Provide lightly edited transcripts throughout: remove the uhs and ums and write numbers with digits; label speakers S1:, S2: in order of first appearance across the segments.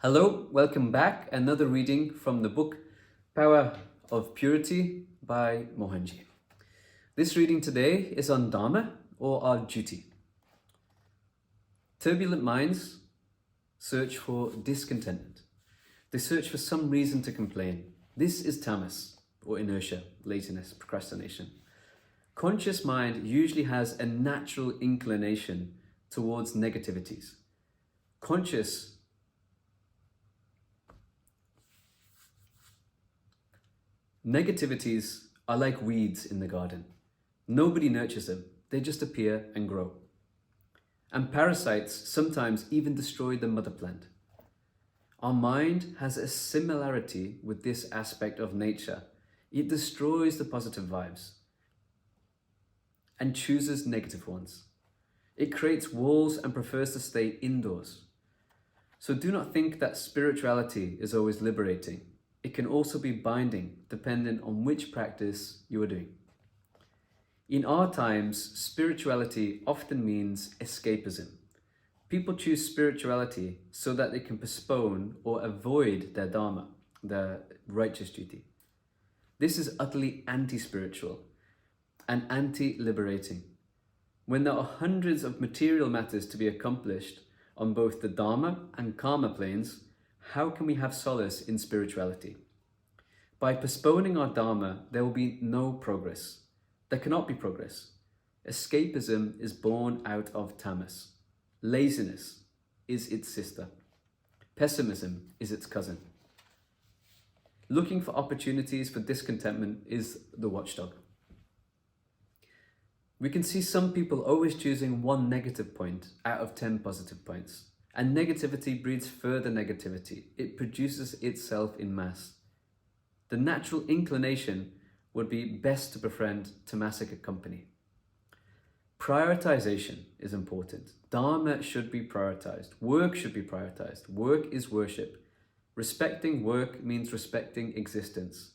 S1: Hello, welcome back. Another reading from the book Power of Purity by Mohanji. This reading today is on Dharma, or our duty. Turbulent minds search for discontentment. They search for some reason to complain. This is tamas, or inertia, laziness, procrastination. Conscious mind usually has a natural inclination towards negativities. Negativities are like weeds in the garden. Nobody nurtures them, they just appear and grow. And parasites sometimes even destroy the mother plant. Our mind has a similarity with this aspect of nature. It destroys the positive vibes and chooses negative ones. It creates walls and prefers to stay indoors. So do not think that spirituality is always liberating. It can also be binding, depending on which practice you are doing. In our times, spirituality often means escapism. People choose spirituality so that they can postpone or avoid their Dharma, their righteous duty. This is utterly anti-spiritual and anti-liberating. When there are hundreds of material matters to be accomplished on both the Dharma and karma planes, how can we have solace in spirituality? By postponing our Dharma, there will be no progress. There cannot be progress. Escapism is born out of tamas. Laziness is its sister. Pessimism is its cousin. Looking for opportunities for discontentment is the watchdog. We can see some people always choosing one negative point out of 10 positive points. And negativity breeds further negativity. It produces itself in mass. The natural inclination would be best to befriend tamasic company. Prioritization is important. Dharma should be prioritized. Work should be prioritized. Work is worship. Respecting work means respecting existence.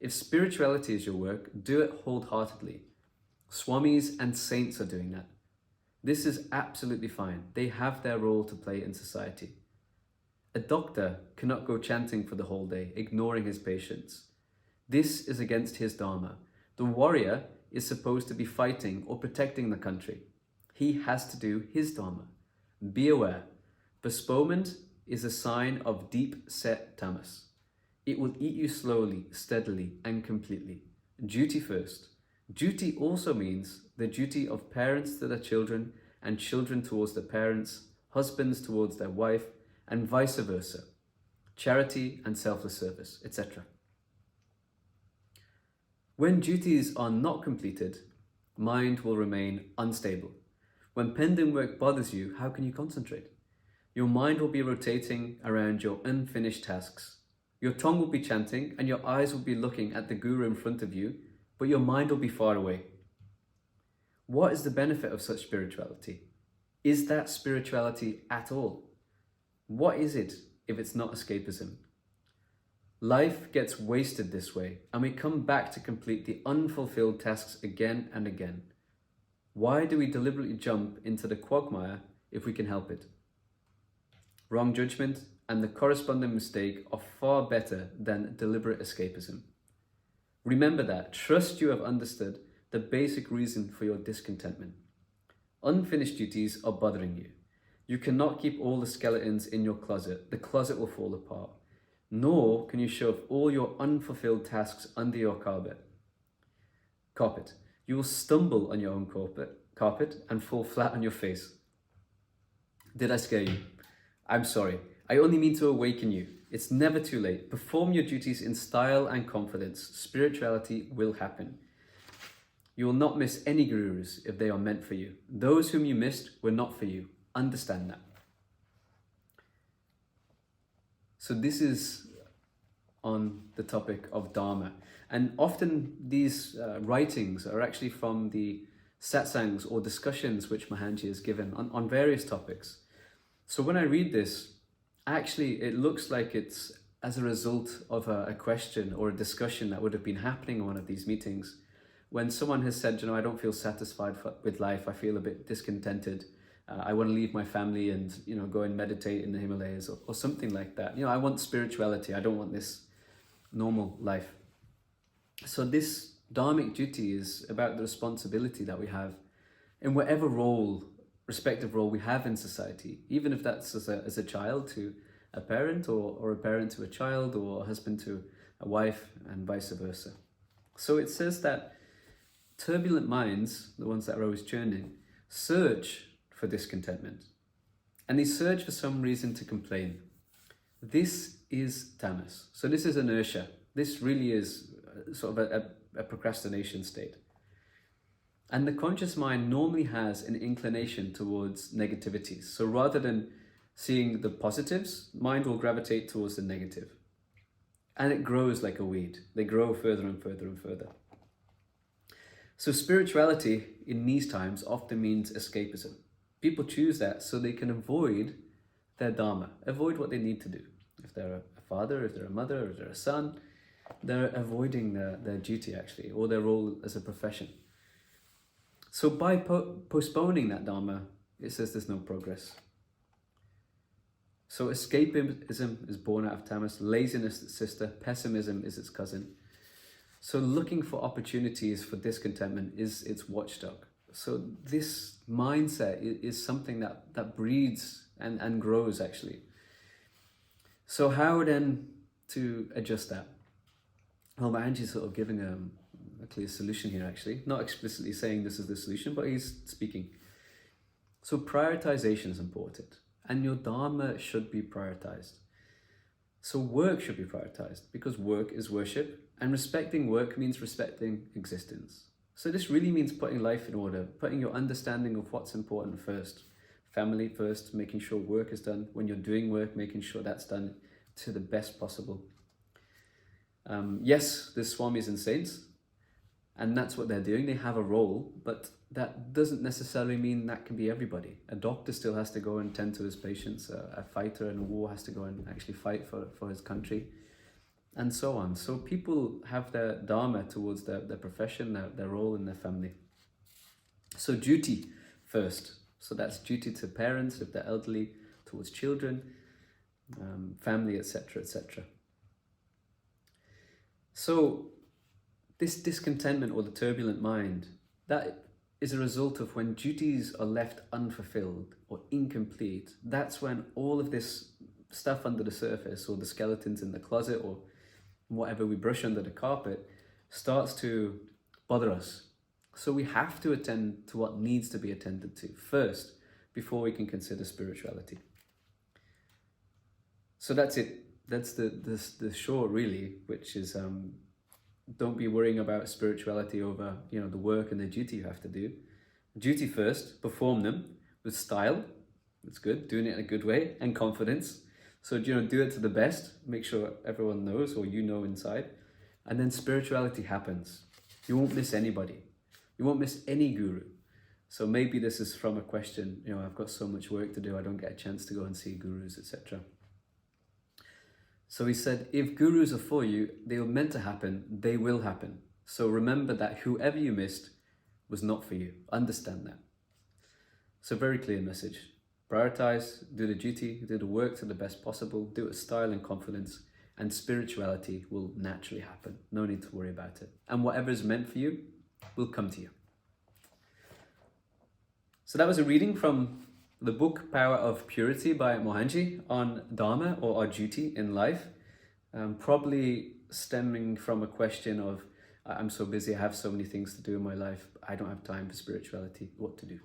S1: If spirituality is your work, do it wholeheartedly. Swamis and saints are doing that. This is absolutely fine. They have their role to play in society. A doctor cannot go chanting for the whole day, ignoring his patients. This is against his Dharma. The warrior is supposed to be fighting or protecting the country. He has to do his Dharma. Be aware, postponement is a sign of deep-set tamas. It will eat you slowly, steadily, and completely. Duty first. Duty also means the duty of parents to their children and children towards their parents, husbands towards their wife, and vice versa. Charity and selfless service, etc. When duties are not completed, mind will remain unstable. When pending work bothers you, how can you concentrate? Your mind will be rotating around your unfinished tasks. Your tongue will be chanting and your eyes will be looking at the guru in front of you, but your mind will be far away. What is the benefit of such spirituality? Is that spirituality at all? What is it if it's not escapism? Life gets wasted this way, and we come back to complete the unfulfilled tasks again and again. Why do we deliberately jump into the quagmire if we can help it? Wrong judgment and the corresponding mistake are far better than deliberate escapism. Remember that. Trust you have understood the basic reason for your discontentment. Unfinished duties are bothering you. You cannot keep all the skeletons in your closet. The closet will fall apart. Nor can you shove all your unfulfilled tasks under your carpet. You will stumble on your own carpet and fall flat on your face. Did I scare you? I'm sorry. I only mean to awaken you. It's never too late. Perform your duties in style and confidence. Spirituality will happen. You will not miss any gurus if they are meant for you. Those whom you missed were not for you. Understand that. So this is on the topic of Dharma. And often these writings are actually from the satsangs or discussions which Mohanji has given on various topics. So when I read this, actually it looks like it's as a result of a question or a discussion that would have been happening in one of these meetings, when someone has said, I don't feel satisfied with life, I feel a bit discontented, I want to leave my family and, go and meditate in the Himalayas or something like that. I want spirituality. I don't want this normal life. So this dharmic duty is about the responsibility that we have in whatever respective role we have in society, even if that's as a child to a parent, or a parent to a child, or a husband to a wife, and vice versa. So it says that turbulent minds, the ones that are always churning, search for discontentment, and they search for some reason to complain. This is tamas. So this is inertia. This really is sort of a procrastination state. And the conscious mind normally has an inclination towards negativities. So rather than seeing the positives, mind will gravitate towards the negative. And it grows like a weed. They grow further and further and further. So spirituality in these times often means escapism. People choose that so they can avoid their dharma, avoid what they need to do. If they're a father, if they're a mother, if they're a son, they're avoiding their duty actually, or their role as a profession. So by postponing that dharma, it says there's no progress. So escapism is born out of tamas, laziness its sister, pessimism is its cousin. So looking for opportunities for discontentment is its watchdog. So this mindset is something that breeds and grows actually. So how then to adjust that? Well, Mohanji is sort of giving a clear solution here actually, not explicitly saying this is the solution, but he's speaking. So prioritization is important, and your dharma should be prioritized. So work should be prioritized because work is worship, and respecting work means respecting existence. So this really means putting life in order, putting your understanding of what's important first. Family first, making sure work is done. When you're doing work, making sure that's done to the best possible. Yes, there's swamis and saints, and that's what they're doing. They have a role, but that doesn't necessarily mean that can be everybody. A doctor still has to go and tend to his patients. A fighter in a war has to go and actually fight for his country, and so on. So people have their dharma towards their profession, their role in their family. So duty first. So that's duty to parents if they're elderly, towards children, family, etc., etc. So this discontentment or the turbulent mind, that is a result of when duties are left unfulfilled or incomplete. That's when all of this stuff under the surface, or the skeletons in the closet, or whatever we brush under the carpet, starts to bother us. So we have to attend to what needs to be attended to first before we can consider spirituality. So that's it. That's the short really, which is don't be worrying about spirituality over the work and the duty you have to do. Duty first, perform them with style. That's good, doing it in a good way, and confidence. So do it to the best. Make sure everyone knows, or inside, and then spirituality happens. You won't miss anybody. You won't miss any guru. So maybe this is from a question. I've got so much work to do. I don't get a chance to go and see gurus, etc. So he said, if gurus are for you, they were meant to happen, they will happen. So remember that whoever you missed was not for you. Understand that. So very clear message. Prioritize, do the duty, do the work to the best possible, do it with style and confidence, and spirituality will naturally happen. No need to worry about it. And whatever is meant for you will come to you. So that was a reading from the book Power of Purity by Mohanji on Dharma, or our duty in life, probably stemming from a question of, I'm so busy, I have so many things to do in my life, I don't have time for spirituality, what to do?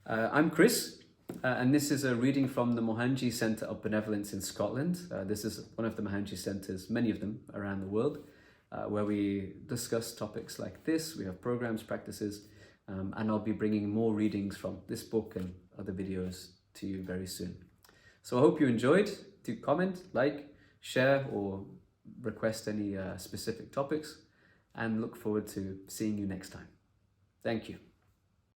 S1: I'm Chris, and this is a reading from the Mohanji Centre of Benevolence in Scotland. This is one of the Mohanji centres, many of them around the world, where we discuss topics like this. We have programs, practices, and I'll be bringing more readings from this book and other videos to you very soon. So I hope you enjoyed. Do comment, like, share, or request any specific topics, and look forward to seeing you next time. Thank you.